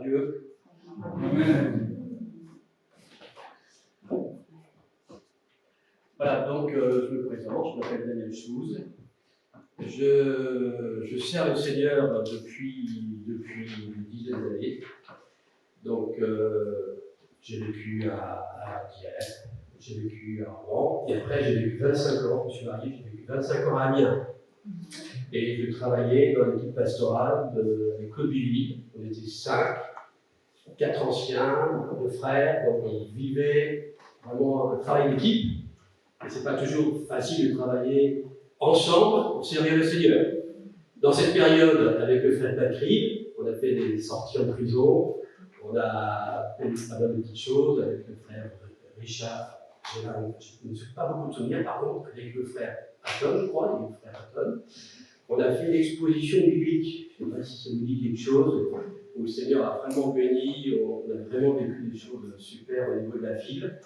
Dieu. Amen. Voilà, donc je me présente, je m'appelle Daniel Schmouz. Je sers le Seigneur depuis une dizaine d'années. Donc j'ai vécu à Dieppe, j'ai vécu à Rouen, et après j'ai vécu 25 ans, je suis marié, j'ai vécu 25 ans à Amiens. Et je travaillais dans l'équipe pastorale avec Claude Billy. On était 5, 4 anciens, 2 frères, donc on vivait vraiment un travail d'équipe. Et c'est pas toujours facile de travailler ensemble pour servir le Seigneur. Dans cette période, avec le frère Patrick, on a fait des sorties en prison, on a fait pas mal de petites choses avec le frère Richard. Je ne me souviens pas beaucoup de souvenirs, par contre, avec le frère Hatton, je crois, il y a le frère Hatton. On a fait une exposition biblique, je ne sais pas si ça vous dit quelque chose, où le Seigneur a vraiment béni, on a vraiment vécu des choses super au niveau de la file.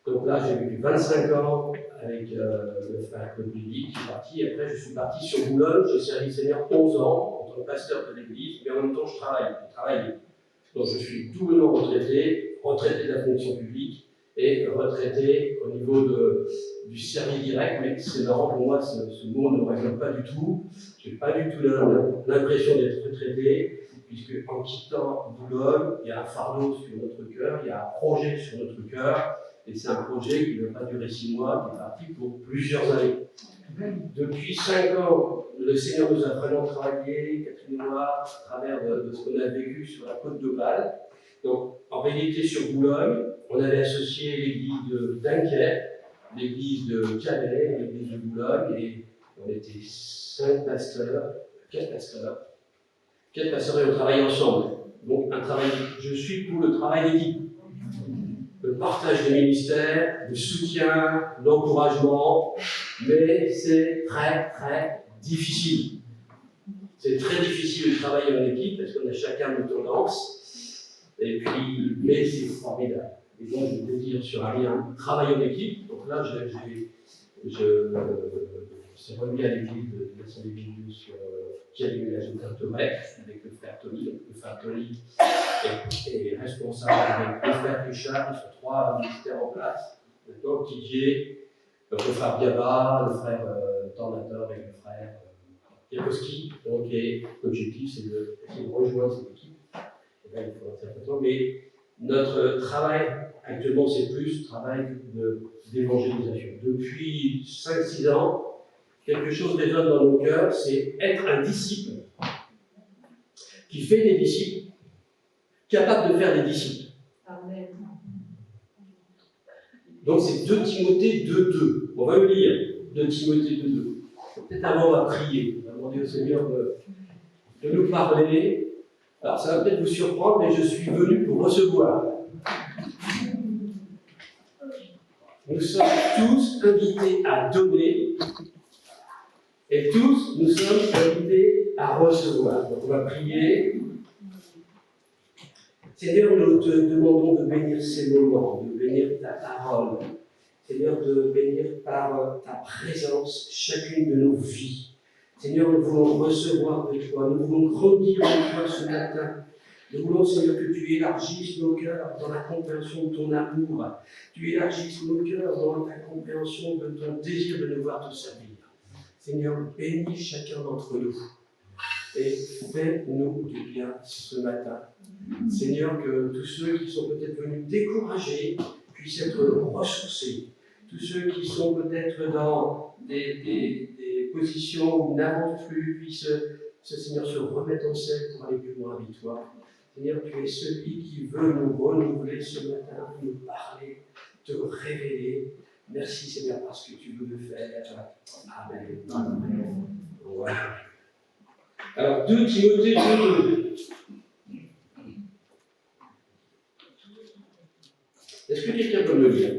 Donc là, j'ai vécu 25 ans avec le frère Claude Billy, qui est parti. Et après, je suis parti sur Boulogne, j'ai servi le Seigneur 11 ans en tant que pasteur de l'église, mais en même temps, je travaille. Donc je suis doublement retraité de la fonction publique et retraité au niveau du service direct, mais c'est marrant pour moi, ce mot ne me résonne pas du tout. Je n'ai pas du tout l'impression d'être retraité, puisque en quittant Boulogne, il y a un fardeau sur notre cœur, il y a un projet sur notre cœur, et c'est un projet qui ne va pas durer 6 mois, qui est parti pour plusieurs années. Depuis 5 ans, le Seigneur nous a vraiment travaillé, Catherine et moi, à travers de ce qu'on a vécu sur la côte d'Opale. Donc, en réalité, sur Boulogne, on avait associé l'église de Dunkerque, l'église de Calais, l'église de Boulogne, et on était 4 pasteurs, et on travaillait ensemble. Donc, je suis pour le travail d'équipe. Le partage des ministères, le soutien, l'encouragement, mais c'est très, très difficile. C'est très difficile de travailler en équipe parce qu'on a chacun nos tendances, et puis, mais c'est formidable. Et donc, je veux dire sur un lien travail en équipe. Donc là, je suis remis à l'église de l'Assemblée de Dieu sur qui a déménagé au Carteret avec le frère Tony. Donc, le frère Tony est responsable avec le frère Richard, ils sont 3 ministères en place. Maintenant, Didier, le frère Biaba, le frère Tornator et le frère Yakoski. Donc, l'objectif, c'est de rejoindre cette équipe. Et là, il faudra un certain temps. Mais notre travail, actuellement, c'est plus travail d'évangélisation. Depuis 5-6 ans, quelque chose résonne dans nos cœurs, c'est être un disciple qui fait des disciples, capable de faire des disciples. Amen. Donc c'est 2 Timothée 2.2. On va le lire, 2 Timothée 2.2. Peut-être avant, on va prier, on va demander au Seigneur de nous parler. Alors ça va peut-être vous surprendre, mais je suis venu pour recevoir. Nous sommes tous invités à donner, et tous nous sommes invités à recevoir. Donc on va prier. Seigneur, nous te demandons de bénir ces moments, de bénir ta parole. Seigneur, de bénir par ta présence chacune de nos vies. Seigneur, nous voulons recevoir de toi, nous voulons grandir de toi ce matin. Nous voulons, Seigneur, que tu élargisses nos cœurs dans la compréhension de ton amour. Tu élargisses nos cœurs dans la compréhension de ton désir de nous voir te servir. Seigneur, bénis chacun d'entre nous. Et fais-nous du bien ce matin. Seigneur, que tous ceux qui sont peut-être venus découragés puissent être ressourcés. Tous ceux qui sont peut-être dans des positions où n'avancent plus puissent, Seigneur, se remettre en selle pour aller plus loin avec toi. Seigneur, tu es celui qui veut nous renouveler ce matin, nous parler, te révéler. Merci, Seigneur, parce que tu veux le faire. Amen. Amen. Voilà. Alors, 2 Timothée 2.2. Est-ce que quelqu'un peut me le lire?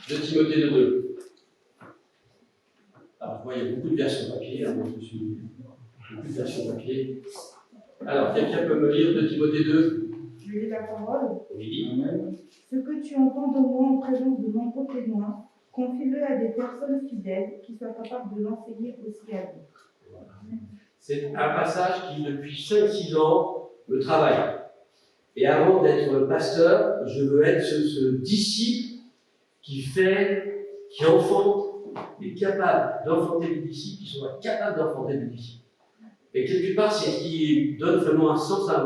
De Timothée 2.2. Alors, je vois, il y a beaucoup de versions papier. Moi, je suis beaucoup de versions papier. Alors, quelqu'un peut me lire de Timothée 2? Je lis la parole. Oui. Ce que tu entends de moi en présence de nombreux témoins, confie-le à des personnes fidèles qui soient capables de l'enseigner aussi à d'autres. Voilà. C'est un passage qui, depuis 5-6 ans, me travaille. Et avant d'être pasteur, je veux être ce disciple qui enfante, est capable d'enfanter des disciples, qui soit capable d'enfanter des disciples. Et quelque part, c'est ce qui donne vraiment un sens à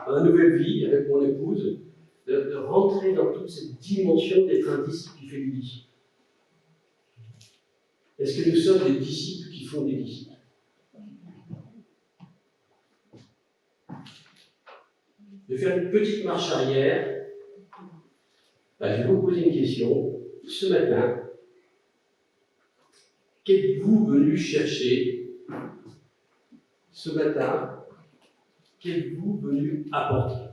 ma nouvelle vie avec mon épouse, de rentrer dans toute cette dimension d'être un disciple qui fait des disciples. Est-ce que nous sommes des disciples qui font des disciples? De faire une petite marche arrière, je vais vous poser une question. Ce matin, qu'êtes-vous venu chercher? Ce matin, qu'êtes-vous venu apporter?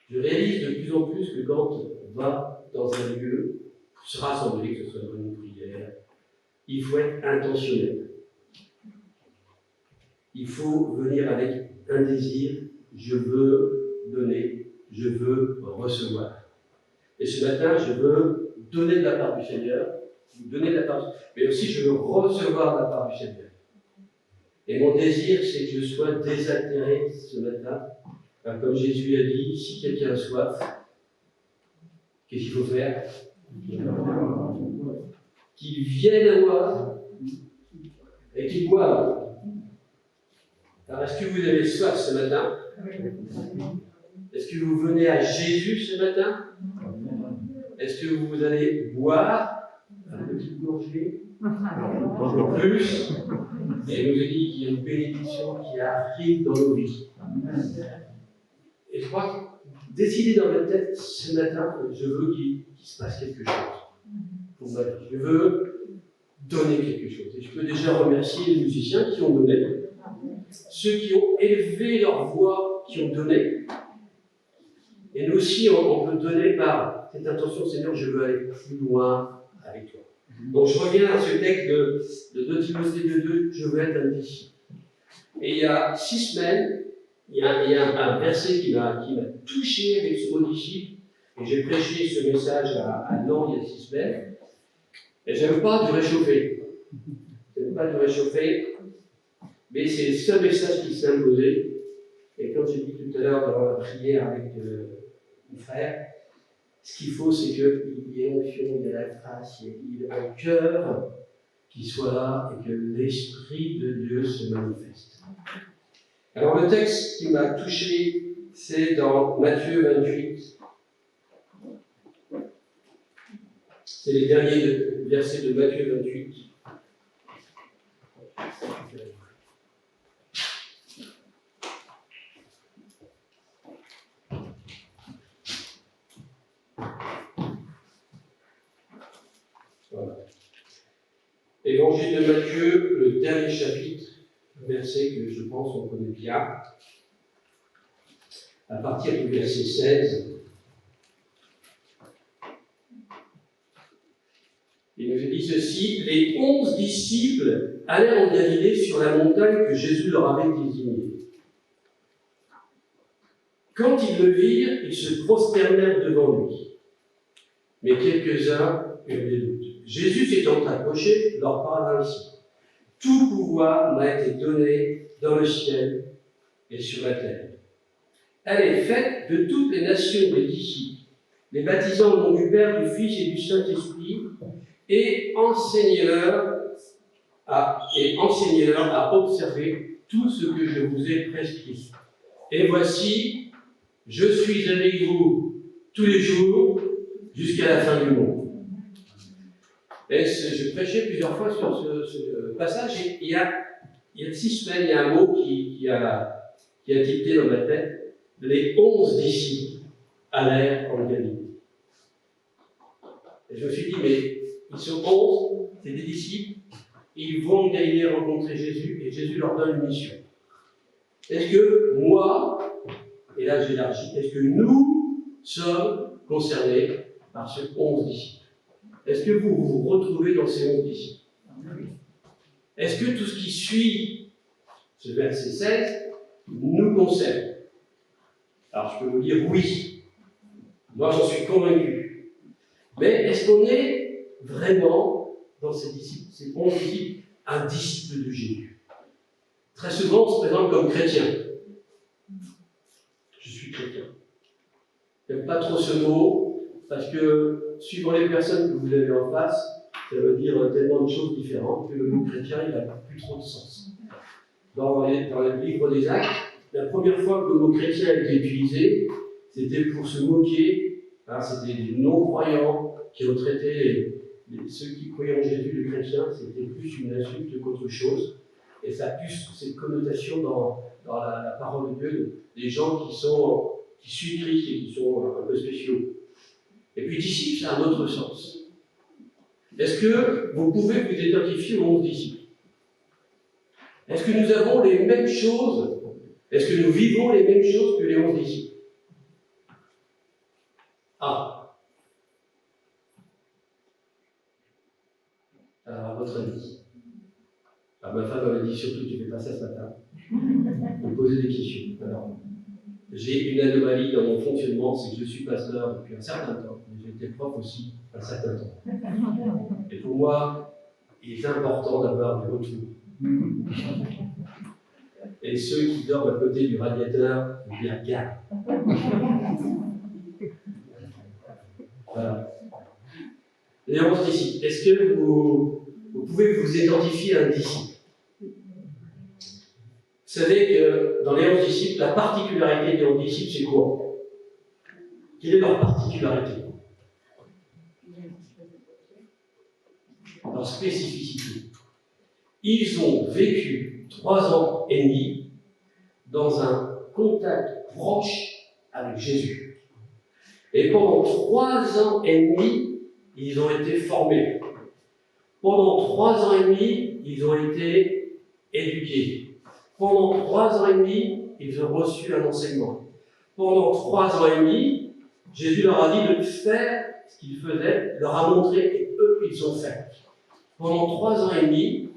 Je réalise de plus en plus que quand on va dans un lieu pour se rassembler, que ce soit dans une prière, il faut être intentionnel. Il faut venir avec un désir, je veux donner, je veux recevoir. Et ce matin, je veux donner de la part du Seigneur, mais aussi je veux recevoir de la part du Seigneur. Et mon désir, c'est que je sois désaltéré ce matin. Comme Jésus a dit, si quelqu'un a soif, qu'est-ce qu'il faut faire? Qu'il vienne à moi et qu'il boive. Alors, est-ce que vous avez soif ce matin? Est-ce que vous venez à Jésus ce matin? Est-ce que vous allez boire un petit gorgée? Plus? Et il nous a dit qu'il y a une bénédiction qui arrive dans nos vies. Et je crois que décider dans votre tête ce matin, je veux qu'il se passe quelque chose pour ma vie. Je veux donner quelque chose. Et je peux déjà remercier les musiciens qui ont donné, ceux qui ont élevé leur voix, qui ont donné. Et nous aussi, on peut donner par cette intention, Seigneur, je veux aller plus loin avec toi. Donc je reviens à ce texte de 2 Timothée 2:2, je veux être un disciple. Et il y a 6 semaines, il y a un verset qui m'a touché avec ce mot disciple, et j'ai prêché ce message à Nantes il y a 6 semaines, et je n'aime pas de réchauffer. Mais c'est le seul message qui s'est imposé. Et comme j'ai dit tout à l'heure dans la prière avec mon frère, ce qu'il faut, c'est qu'il y ait onction, il y ait la grâce, il y ait un cœur qui soit là et que l'Esprit de Dieu se manifeste. Alors le texte qui m'a touché, c'est dans Matthieu 28. C'est les derniers versets de Matthieu 28. Voilà. Évangile de Matthieu, le dernier chapitre, verset que je pense on connaît bien, à partir du verset 16. Il nous est dit ceci: les 11 disciples allèrent en Galilée sur la montagne que Jésus leur avait désignée. Quand ils le virent, ils se prosternèrent devant lui. Mais quelques-uns eurent des doutes. Jésus s'étant approché, leur parla ainsi: tout pouvoir m'a été donné dans le ciel et sur la terre. Allez, faites de toutes les nations des disciples, les baptisant au nom du Père, du Fils et du Saint-Esprit, et enseignez-leur à observer tout ce que je vous ai prescrit. Et voici, je suis avec vous tous les jours jusqu'à la fin du monde. Et je prêchais plusieurs fois sur ce passage, et il y a 6 semaines, il y a un mot qui a tilté dans ma tête: les 11 disciples allèrent en Galilée. Et je me suis dit, mais ils sont 11, c'est des disciples, ils vont en Galilée rencontrer Jésus, et Jésus leur donne une mission. Est-ce que moi, et là j'élargis, est-ce que nous sommes concernés par ces 11 disciples? Est-ce que vous vous retrouvez dans ces 11 disciples? Est-ce que tout ce qui suit ce verset 16 nous concerne? Alors je peux vous dire oui. Moi j'en suis convaincu. Mais est-ce qu'on est vraiment dans ces 11 disciples un disciple de Jésus. Très souvent, on se présente comme chrétien. Je suis chrétien. Je n'aime pas trop ce mot, parce que, suivant les personnes que vous avez en face, ça veut dire tellement de choses différentes que le mot chrétien, il n'a plus trop de sens. Dans le livre des Actes, la première fois que le mot chrétien a été utilisé, c'était pour se moquer, hein, c'était des non-croyants qui ont traité ceux qui croyaient en Jésus de chrétiens, c'était plus une insulte qu'autre chose. Et ça a plus cette connotation dans la parole de Dieu, des gens qui suivent Christ et qui sont un peu spéciaux. Et puis disciple, ça a un autre sens. Est-ce que vous pouvez vous identifier aux 11 disciples? Est-ce que nous avons les mêmes choses? Est-ce que nous vivons les mêmes choses que les 11 disciples? Ah. Alors, à votre avis? Alors, ma femme m'avait dit surtout que tu ne fais pas ça ce matin. Me poser des questions. Alors, j'ai une anomalie dans mon fonctionnement, c'est que je suis pasteur depuis un certain temps, mais j'ai été prof aussi un certain temps. Et pour moi, il est important d'avoir des retours. Et ceux qui dorment à côté du radiateur, eh bien, garde. Voilà. Les 11 disciples, est-ce que vous pouvez vous identifier à un disciple? Vous savez que dans les 11 disciples, la particularité des 11 disciples, c'est quoi? Quelle est leur particularité? Leur spécificité. Ils ont vécu 3 ans et demi dans un contact proche avec Jésus. Et pendant 3 ans et demi, ils ont été formés. Pendant 3 ans et demi, ils ont été éduqués. Pendant 3 ans et demi, ils ont reçu un enseignement. Pendant 3 ans et demi, Jésus leur a dit de faire ce qu'ils faisaient, leur a montré, et eux, ils ont fait. Pendant 3 ans et demi,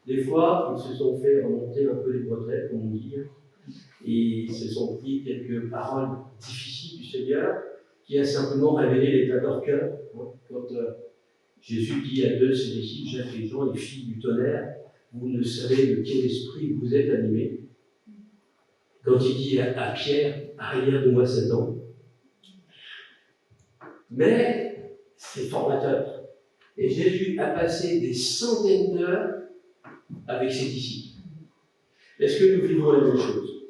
des fois, ils se sont fait remonter un peu les bretelles, comme on dit, et ils se sont dit quelques paroles difficiles du Seigneur, qui a simplement révélé l'état de leur cœur. Quand Jésus dit à 2 de ses disciples, Jacques et Jean, les filles du tonnerre, vous ne savez de quel esprit vous êtes animés. Quand il dit à Pierre, arrière de moi Satan. Mais c'est formateur. Et Jésus a passé des centaines d'heures avec ses disciples. Est-ce que nous vivons la même chose?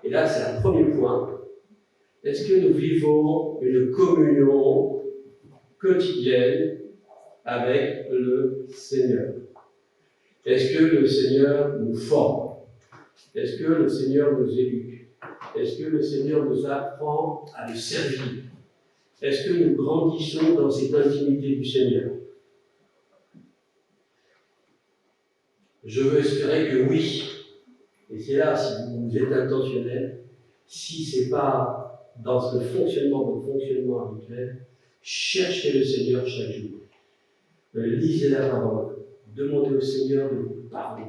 Et là, c'est un premier point. Est-ce que nous vivons une communion quotidienne avec le Seigneur? Est-ce que le Seigneur nous forme? Est-ce que le Seigneur nous éduque? Est-ce que le Seigneur nous apprend à le servir? Est-ce que nous grandissons dans cette intimité du Seigneur? Je veux espérer que oui. Et c'est là, si vous êtes intentionnel, si ce n'est pas dans votre fonctionnement habituel, cherchez le Seigneur chaque jour. Lisez la parole. Demandez au Seigneur de vous parler.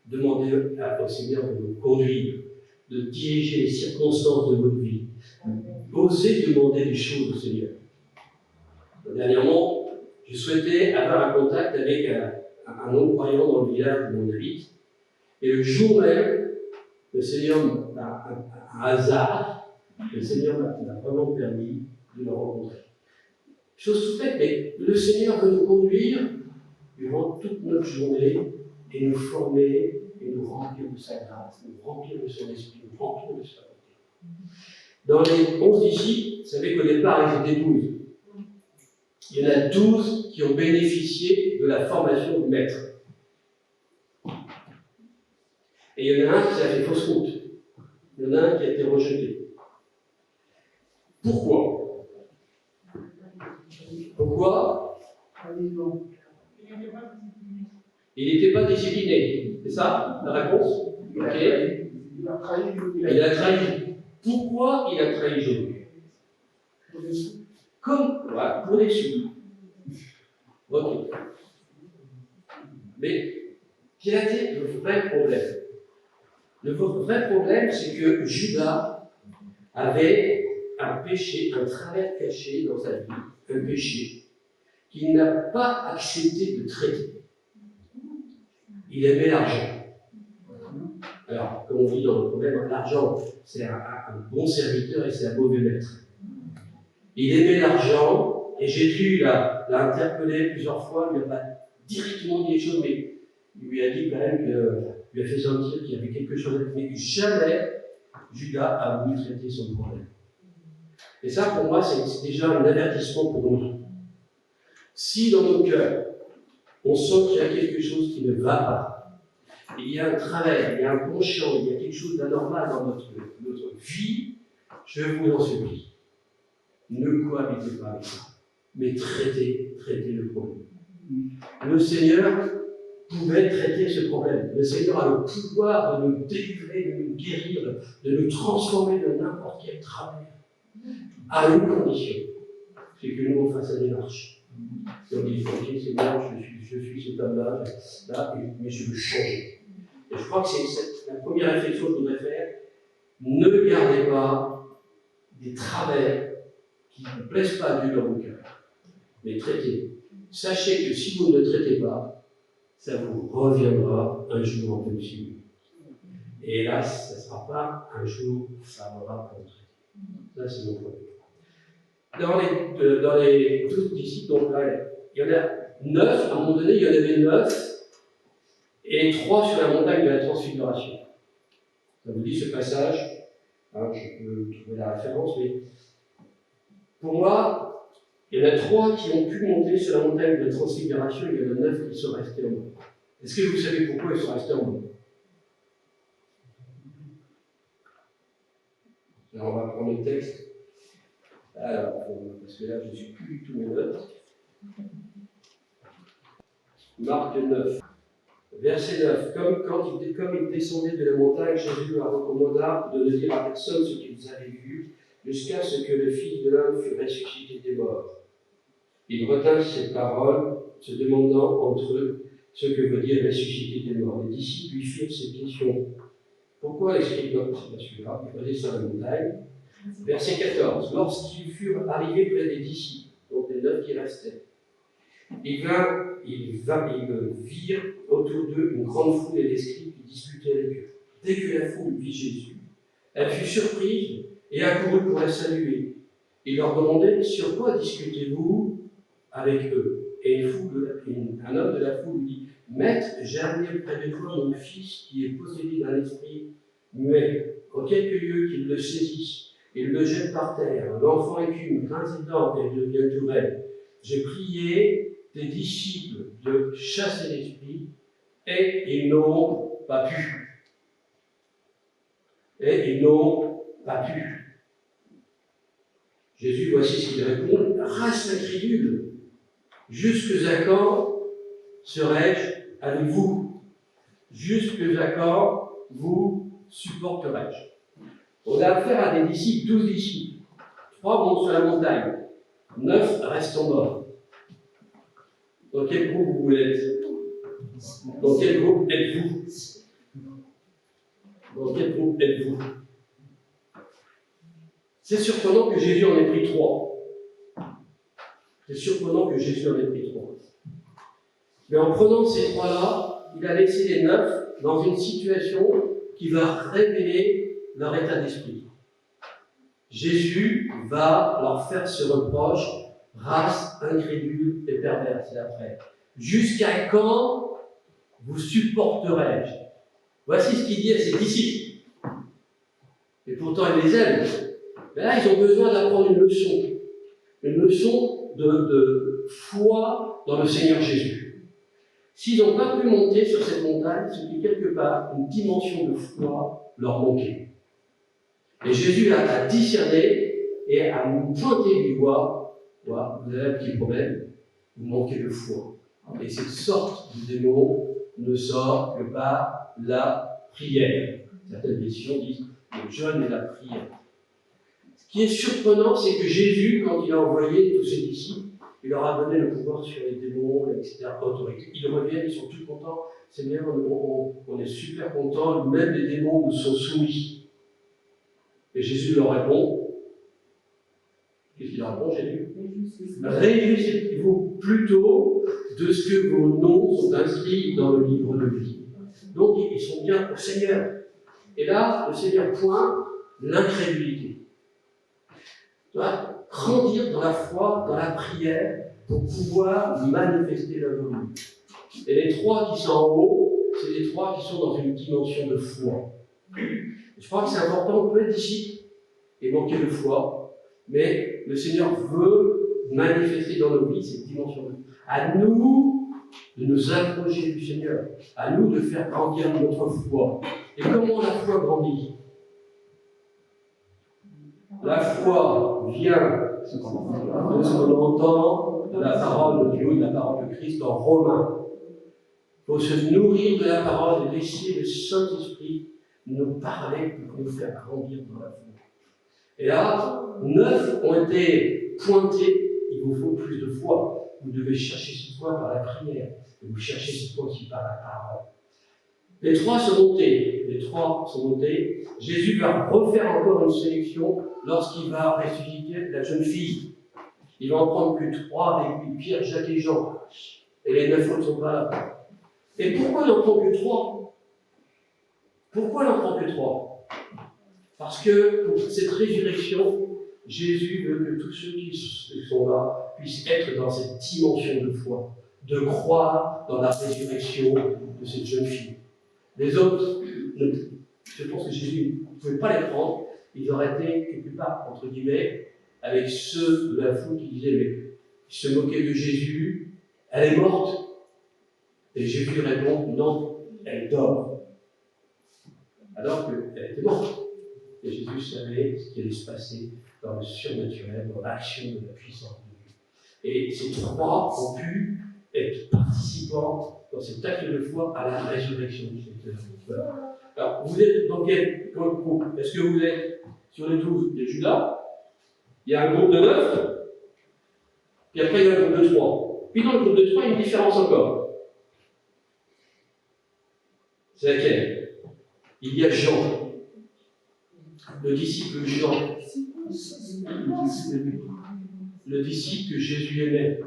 Demandez au Seigneur de vous conduire, de diriger les circonstances de votre vie. Osez demander des choses au Seigneur. Dernièrement, je souhaitais avoir un contact avec un non-croyant dans le village où on habite. Et le jour même, le Seigneur, par un hasard, le Seigneur m'a vraiment permis de le rencontrer. Chose toute faite, mais le Seigneur veut nous conduire durant toute notre journée et nous former et nous remplir de sa grâce, nous remplir de son esprit, nous remplir de sa bonté. Dans les 11 disciples, vous savez qu'au départ, ils étaient 12. Il y en a 12 qui ont bénéficié de la formation du maître. Et il y en a un qui a fait fausse route. Il y en a un qui a été rejeté. Pourquoi? Pourquoi? Il n'était pas discipliné. C'est ça la réponse? Okay. Il a trahi. Il a trahi. Pourquoi il a trahi Jésus? Comme voilà, pour des sous. Ok. Mais quel a été le vrai problème? Le vrai problème, c'est que Judas avait un péché, un travers caché dans sa vie, un péché qu'il n'a pas accepté de traiter. Il aimait l'argent. Alors, comme on dit dans le problème, l'argent, c'est un bon serviteur et c'est un mauvais maître. Il aimait l'argent, et Jésus l'a interpellé plusieurs fois, il n'a pas directement dit les choses, mais il lui a dit quand même lui a fait sentir qu'il y avait quelque chose à faire. Mais jamais Judas a voulu traiter son problème. Et ça, pour moi, c'est déjà un avertissement pour nous. Si dans nos cœurs, on sent qu'il y a quelque chose qui ne va pas, il y a un travail, il y a un penchant, il y a quelque chose d'anormal dans notre vie, je vous en supplie, ne cohabitez pas avec ça, mais traitez le problème. Le Seigneur pouvait traiter ce problème. Le Seigneur a le pouvoir de nous délivrer, de nous guérir, de nous transformer de n'importe quel travers, à une condition, c'est que nous on fasse la démarche. Et on dit, ok Seigneur, je suis cet homme-là, mais je veux changer. Et je crois que c'est la première réflexion que je voudrais faire. Ne gardez pas des travers qui ne vous plaisent pas à Dieu dans vos cœurs, mais traitez. Sachez que si vous ne le traitez pas, ça vous reviendra un jour en pleine figure. Et hélas, ça ne sera pas un jour favorable pour traiter. Ça, c'est mon point de vue. Dans les 12 disciples, donc là, il y en a 9, à un moment donné, il y en avait 9, et 3 sur la montagne de la Transfiguration. Ça vous dit ce passage, hein, je peux trouver la référence, mais pour moi, il y en a 3 qui ont pu monter sur la montagne de la Transfiguration, il y en a 9 qui sont restés en bas. Est-ce que vous savez pourquoi ils sont restés en bas? Alors, on va prendre le texte. Alors, parce que là, je ne suis plus du tout mes notes. Marc 9, verset 9. Comme il descendait de la montagne, Jésus leur recommanda de ne dire à personne ce qu'ils avaient vu, jusqu'à ce que le Fils de l'homme fût ressuscité des morts. Ils retinrent ces paroles, se demandant entre eux ce que veut dire ressusciter des morts. Les disciples lui firent ces questions. Pourquoi les scribes, c'est pas celui-là, ils faisaient sur la montagne. Verset 14. Lorsqu'ils furent arrivés près des disciples, donc les 9 qui restaient, ils virent autour d'eux une grande foule et des scribes qui discutaient avec eux. Dès que la foule vit Jésus, elle fut surprise et accourut pour la saluer. Il leur demandait, sur quoi discutez-vous avec eux? Et un homme de la foule lui dit, Maître, j'ai amené près de toi mon fils qui est possédé d'un esprit muet. En quelques lieux qu'il le saisisse, il le jette par terre. L'enfant écume, grince des dents et devient tout raide. J'ai prié tes disciples de chasser l'esprit et ils n'ont pas pu. Jésus, voici ce qu'il répond. Race incrédule, jusque à quand serai-je avec vous? Jusque à quand vous supporterai-je? On a affaire à des disciples, 12 disciples. 3 montent sur la montagne, 9 restent en bas. Dans quel groupe vous êtes? Dans quel groupe êtes-vous? Dans quel groupe êtes-vous? C'est surprenant que Jésus en ait pris 3. Mais en prenant ces 3-là, il a laissé les 9 dans une situation qui va révéler leur état d'esprit. Jésus va leur faire ce reproche, race incrédule et perverse, c'est après. Jusqu'à quand vous supporterai-je? Voici ce qu'il dit à ses disciples. Et pourtant, il les aime. Mais là, ils ont besoin d'apprendre une leçon de foi dans le Seigneur Jésus. S'ils n'ont pas pu monter sur cette montagne, c'est que quelque part, une dimension de foi leur manquait. Et Jésus a discerné et a nous pointé du doigt. Voilà, vous avez un petit problème, vous manquez de foi. Et cette sorte de démon ne sort que par la prière. Certaines versions disent le jeûne et la prière. Ce qui est surprenant, c'est que Jésus, quand il a envoyé tous ses disciples, il leur a donné le pouvoir sur les démons, etc., autorité. Ils reviennent, ils sont tous contents. Seigneur, on est super contents, même les démons nous sont soumis. Et Jésus leur répond. Qu'est-ce qu'il leur répond, Jésus? Réjouissez-vous plutôt de ce que vos noms sont inscrits dans le livre de vie. Donc, ils sont bien au Seigneur. Et là, le Seigneur pointe l'incrédulité. Tu dois grandir dans la foi, dans la prière, pour pouvoir manifester la volonté. Et les trois qui sont en haut, c'est les trois qui sont dans une dimension de foi. Je crois que c'est important, on peut être disciple et manquer de foi, mais le Seigneur veut manifester dans nos vies cette dimension de foi. À nous de nous approcher du Seigneur, à nous de faire grandir notre foi. Et comment la foi grandit? La foi vient de ce qu'on entend de la parole de Dieu, de la parole de Christ en Romains. Il faut se nourrir de la parole et laisser le Saint-Esprit nous parler pour nous faire grandir dans la foi. Et là, 9 ont été pointés. Il vous faut plus de foi. Vous devez chercher cette foi par la prière. Et vous cherchez cette foi aussi par la parole. Les trois sont montés. Jésus va refaire encore une sélection lorsqu'il va ressusciter la jeune fille. Il va en prendre que 3 avec lui, Pierre, Jacques et Jean. Et les 9 autres ne sont pas là. Et pourquoi il n'en prend que 3? Pourquoi il n'en prend que 3? Parce que pour cette résurrection, Jésus veut que tous ceux qui sont là puissent être dans cette dimension de foi, de croire dans la résurrection de cette jeune fille. Les autres, je pense que Jésus ne pouvait pas les prendre, ils auraient été quelque part, entre guillemets, avec ceux de la foule qui disaient, mais ils se moquaient de Jésus, elle est morte. Et Jésus répond, non, elle dort. Alors qu'elle était morte. Et Jésus savait ce qui allait se passer dans le surnaturel, dans l'action de la puissance de Dieu. Et ces trois ont pu être participants dans cet acte de foi à la résurrection de cette voilà. Alors, vous êtes dans quel groupe? Est-ce que vous êtes sur les 12 de Judas? Il y a un groupe de 9, puis après il y a un groupe de 3. Puis dans le groupe de 3, il y a une différence encore. C'est laquelle? Il y a Jean, le disciple Jean, le disciple que Jésus aimait,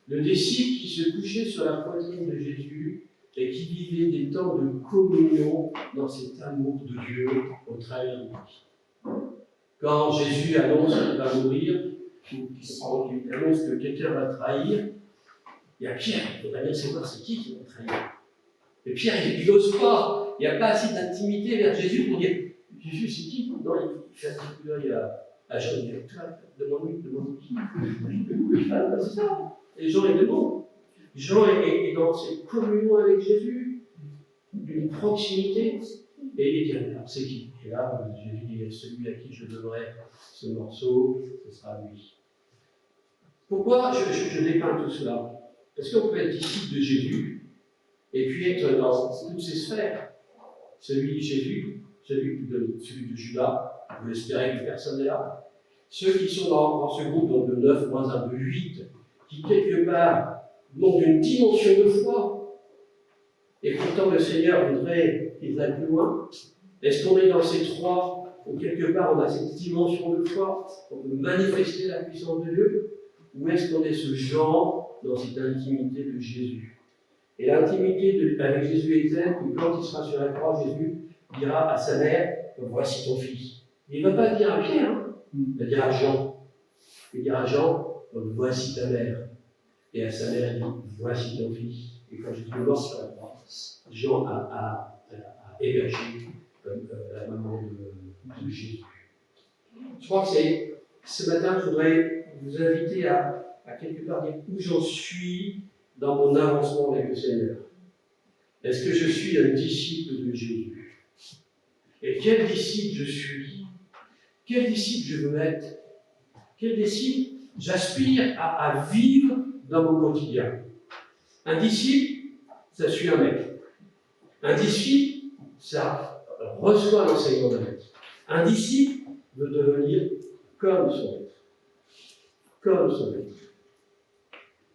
le disciple qui se couchait sur la poitrine de Jésus et qui vivait des temps de communion dans cet amour de Dieu au travers de lui. Quand Jésus annonce qu'il va mourir, ou qu'il annonce que quelqu'un va trahir, il y a Pierre, il faudrait bien savoir c'est qui va trahir. Et Pierre, il n'ose pas, il n'y a pas assez d'intimité vers Jésus pour dire Jésus, c'est qui? Non, il fait un petit coup d'œil à Jean, il dit toi, demande-lui qui. Ah, c'est ça. Et Jean, il demande. Jean est dans cette communion avec Jésus, d'une proximité, et il dit alors, c'est qui? Et là, Jésus dit celui à qui je donnerai ce morceau, ce sera lui. Pourquoi je dépeins tout cela? Parce qu'on peut être disciple de Jésus, et puis être dans toutes ces sphères. Celui de Jésus, celui de Judas, vous espérez que personne n'est là. Ceux qui sont dans ce groupe, donc de 9 moins 1, de 8, qui quelque part manquent d'une dimension de foi, et pourtant le Seigneur voudrait qu'ils aillent plus loin. Est-ce qu'on est dans ces 3, où quelque part on a cette dimension de foi, on peut manifester la puissance de Dieu, ou est-ce qu'on est ce genre dans cette intimité de Jésus? Et l'intimité avec Jésus est telle que quand il sera sur la croix, Jésus dira à sa mère, voici ton fils. Il ne va pas dire à Pierre, hein. Il va dire à Jean. Il dira à Jean, voici ta mère. Et à sa mère, il dit, voici ton fils. Et quand Jésus est mort sur la croix, Jean a hébergé la maman de Jésus. Je crois que ce matin, je voudrais vous inviter à quelque part dire où j'en suis dans mon avancement avec le Seigneur. Est-ce que je suis un disciple de Jésus? Et quel disciple je suis? Quel disciple je veux être? Quel disciple j'aspire à vivre dans mon quotidien? Un disciple, ça suit un maître. Un disciple, ça reçoit l'enseignement d'un maître. Un disciple veut devenir comme son maître. Comme son maître.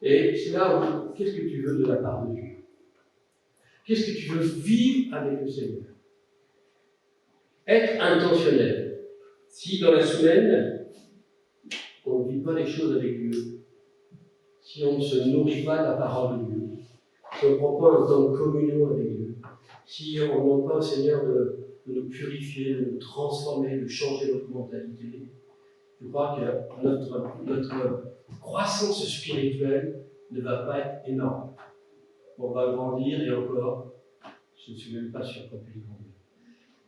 Et c'est là où, qu'est-ce que tu veux de la part de Dieu? Qu'est-ce que tu veux vivre avec le Seigneur? Être intentionnel. Si dans la semaine, on ne vit pas les choses avec Dieu, si on ne se nourrit pas de la parole de Dieu, si on ne prend pas un temps de communion avec Dieu, si on ne demande pas au Seigneur de nous purifier, de nous transformer, de changer notre mentalité, je crois que notre croissance spirituelle ne va pas être énorme. On va grandir et encore, je ne suis même pas sûr qu'on puisse grandir.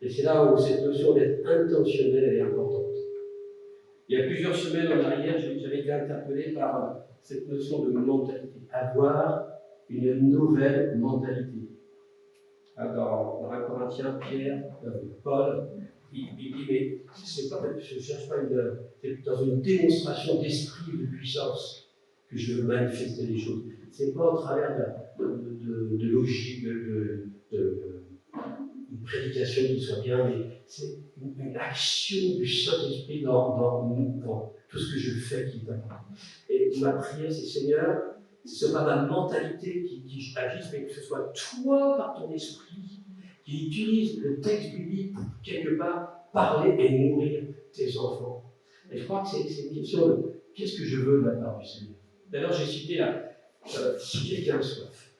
Et c'est là où cette notion d'être intentionnel est importante. Il y a plusieurs semaines en arrière, j'avais été interpellé par cette notion de mentalité. Avoir une nouvelle mentalité. Dans 1 Corinthiens, Paul, il dit, mais c'est pas, je ne cherche pas c'est dans une démonstration d'esprit de puissance que je veux manifester les choses. C'est pas au travers de logique, une prédication qui soit bien, mais c'est une action du Saint-Esprit dans tout ce que je fais qui est important. Et ma prière, c'est Seigneur, ce n'est pas ma mentalité qui agisse, mais que ce soit toi, par ton esprit, qui utilise le texte biblique pour quelque part parler et nourrir tes enfants. Et je crois que c'est une question de qu'est-ce que je veux de la part du Seigneur. D'ailleurs, j'ai cité là, si quelqu'un a soif,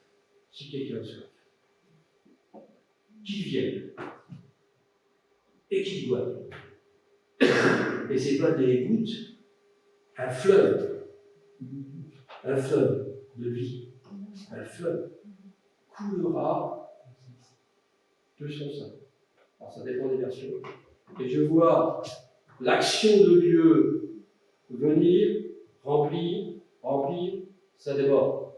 qu'il vienne et qu'il boive. Et c'est pas des gouttes, un fleuve de vie, un fleuve coulera de son sein. Alors ça dépend des versions. Et je vois l'action de Dieu venir, remplir, ça déborde.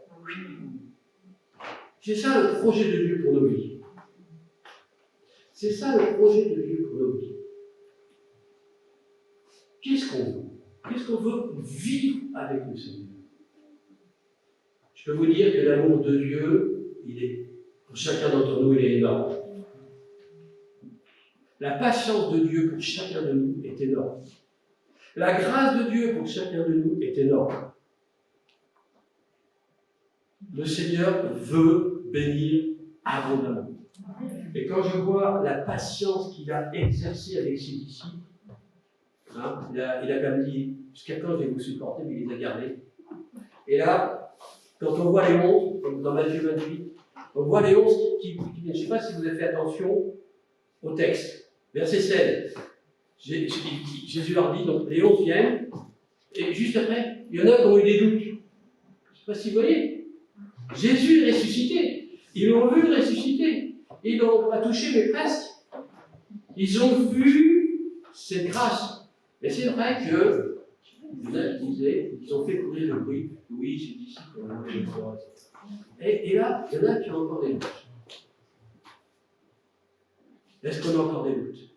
C'est ça le projet de Dieu pour nos vies. C'est ça le projet de Dieu pour nos vies. Qu'est-ce qu'on veut? Qu'est-ce qu'on veut vivre avec le Seigneur? Je peux vous dire que l'amour de Dieu, pour chacun d'entre nous, il est énorme. La patience de Dieu pour chacun de nous est énorme. La grâce de Dieu pour chacun de nous est énorme. Le Seigneur veut bénir abondamment. Et quand je vois la patience qu'il a exercée avec ses disciples, il a quand même dit, jusqu'à quand je vais vous supporter, mais il les a gardés. Et là, quand on voit les 11, comme dans Matthieu 28, on voit les 11 qui je ne sais pas si vous avez fait attention au texte. Verset 16. Jésus leur dit, donc les 11 viennent, et juste après, il y en a qui ont eu des doutes. Je ne sais pas si vous voyez. Jésus est ressuscité. Ils l'ont vu ressusciter. Ils l'ont pas touché, mais presque. Ils ont vu cette grâce. Mais c'est vrai que, il y en a qui disaient, ils ont fait courir le bruit. Oui, c'est d'ici qu'on a fait le croix, etc. Et là, il y en a qui ont encore des doutes. Est-ce qu'on a encore des doutes?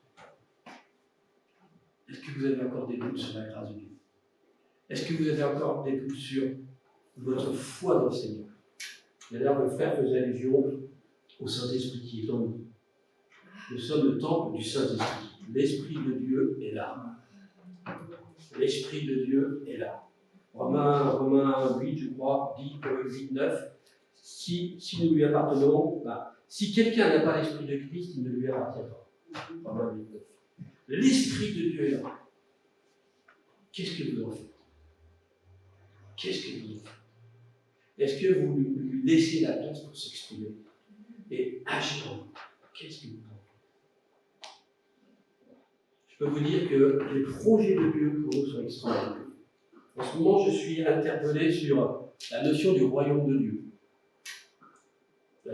Est-ce que vous avez encore des doutes sur la grâce de Dieu? Est-ce que vous avez encore des doutes sur votre foi dans le Seigneur? D'ailleurs, le frère faisait allusion au Saint-Esprit qui est en nous. Nous sommes le temple du Saint-Esprit. L'Esprit de Dieu est là. L'Esprit de Dieu est là. Romains 8, je crois, dit 8, 9. Si nous lui appartenons, si quelqu'un n'a pas l'Esprit de Christ, il ne lui appartient pas. Romains 8, 9. L'Esprit de Dieu est là. Qu'est-ce que vous en faites? Qu'est-ce que vous en faites? Est-ce que vous lui laissez la place pour s'exprimer et agir en vous? Qu'est-ce que vous en faites? Je peux vous dire que les projets de Dieu pour nous sont extraordinaires. En ce moment, je suis interpellé sur la notion du royaume de Dieu.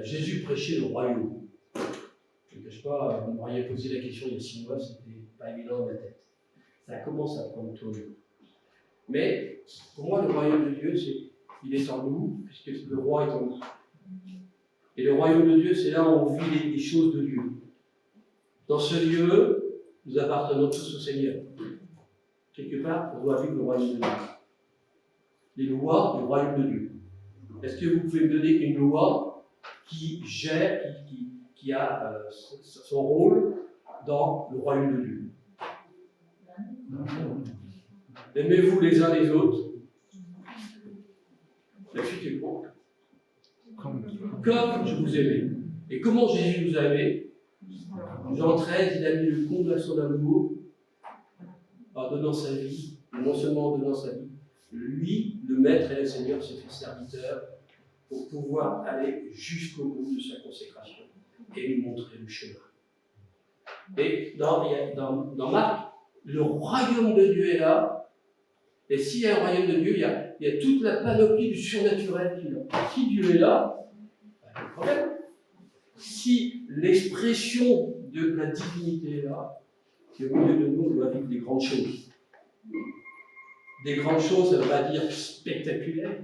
Jésus prêchait le royaume. Je ne cache pas, vous m'auriez posé la question il y a 6 mois, c'était pas évident dans ma tête. Ça commence à prendre tournure. Mais pour moi, le royaume de Dieu, il est en nous, puisque le roi est en nous. Et le royaume de Dieu, c'est là où on vit les choses de Dieu. Dans ce lieu, nous appartenons tous au Seigneur. Quelque part, on doit vivre le royaume de Dieu. Les lois du royaume de Dieu. Est-ce que vous pouvez me donner une loi qui gère, qui a son rôle dans le royaume de Dieu? Aimez-vous les uns les autres. La suite est bon. Comme je vous aimais. Et comment Jésus nous a aimés? Jean 13, il a mis le comble à son amour en donnant sa vie, et non seulement en donnant sa vie, lui, le Maître et le Seigneur, se fait serviteur pour pouvoir aller jusqu'au bout de sa consécration et nous montrer le chemin. Et dans Marc, le royaume de Dieu est là. Et s'il y a un royaume de Dieu, il y a toute la panoplie du surnaturel qui est là. Si Dieu est là, pas de problème. Si l'expression de la divinité est là, qui au milieu de nous doit vivre des grandes choses. Des grandes choses, ça ne veut pas dire spectaculaires,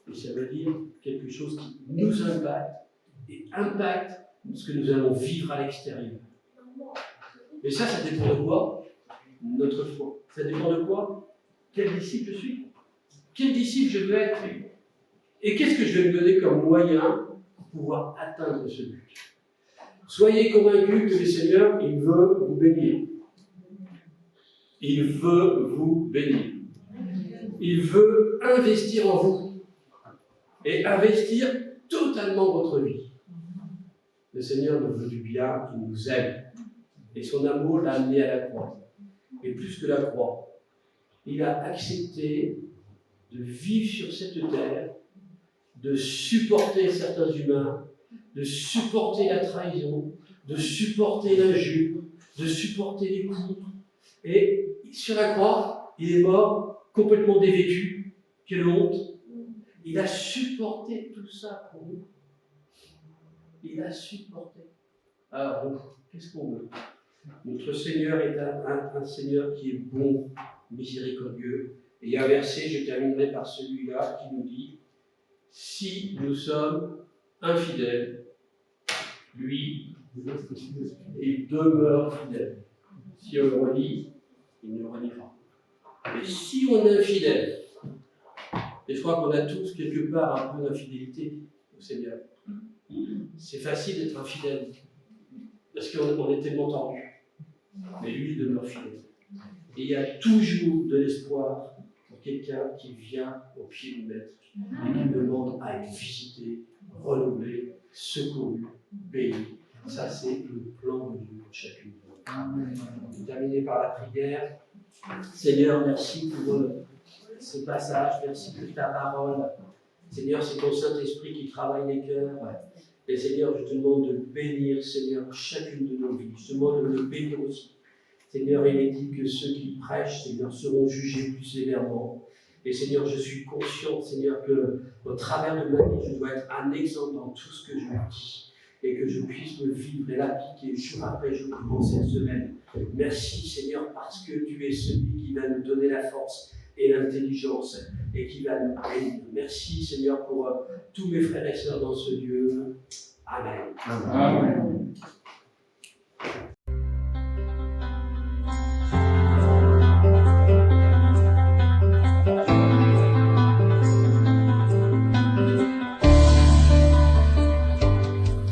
mais ça veut dire quelque chose qui nous impacte et impacte ce que nous allons vivre à l'extérieur. Mais ça dépend de quoi? Notre foi. Ça dépend de quoi? Quel disciple je suis? Quel disciple je veux être? Et qu'est-ce que je vais me donner comme moyen pour pouvoir atteindre ce but? Soyez convaincus que le Seigneur, il veut vous bénir. Il veut vous bénir. Il veut investir en vous et investir totalement votre vie. Le Seigneur nous veut du bien, il nous aime. Et son amour l'a amené à la croix. Et plus que la croix, il a accepté de vivre sur cette terre, de supporter certains humains, de supporter la trahison, de supporter l'injure, de supporter les coups. Et sur la croix, il est mort complètement dévêtu. Quelle honte! Il a supporté tout ça pour nous. Il a supporté. Alors, qu'est-ce qu'on veut? Notre Seigneur est un Seigneur qui est bon, miséricordieux. Et il y a un verset, je terminerai par celui-là, qui nous dit: si nous sommes infidèles, lui, il demeure fidèle. Si on le relie, il ne reliera. Et si on est infidèle, et je crois qu'on a tous quelque part un peu d'infidélité au Seigneur. C'est facile d'être infidèle, parce qu'on est tellement tendu. Mais lui, il demeure fidèle. Et il y a toujours de l'espoir pour quelqu'un qui vient au pied du Maître et qui demande à être visité, renouvelé, secouru, béni. Ça, c'est le plan de Dieu pour chacune de nous. Je vais terminer par la prière. Seigneur, merci pour ce passage, merci pour ta parole. Seigneur, c'est ton Saint-Esprit qui travaille les cœurs. Et Seigneur, je te demande de bénir, Seigneur, chacune de nos vies. Je te demande de le bénir aussi. Seigneur, il est dit que ceux qui prêchent, Seigneur, seront jugés plus sévèrement. Et Seigneur, je suis conscient, Seigneur, que au travers de ma vie, je dois être un exemple dans tout ce que je dis. Et que je puisse le vivre et l'appliquer jour après jour durant cette semaine. Merci, Seigneur, parce que tu es celui qui va nous donner la force et l'intelligence et qui va nous bénir. Merci, Seigneur, pour tous mes frères et sœurs dans ce lieu. Amen. Amen.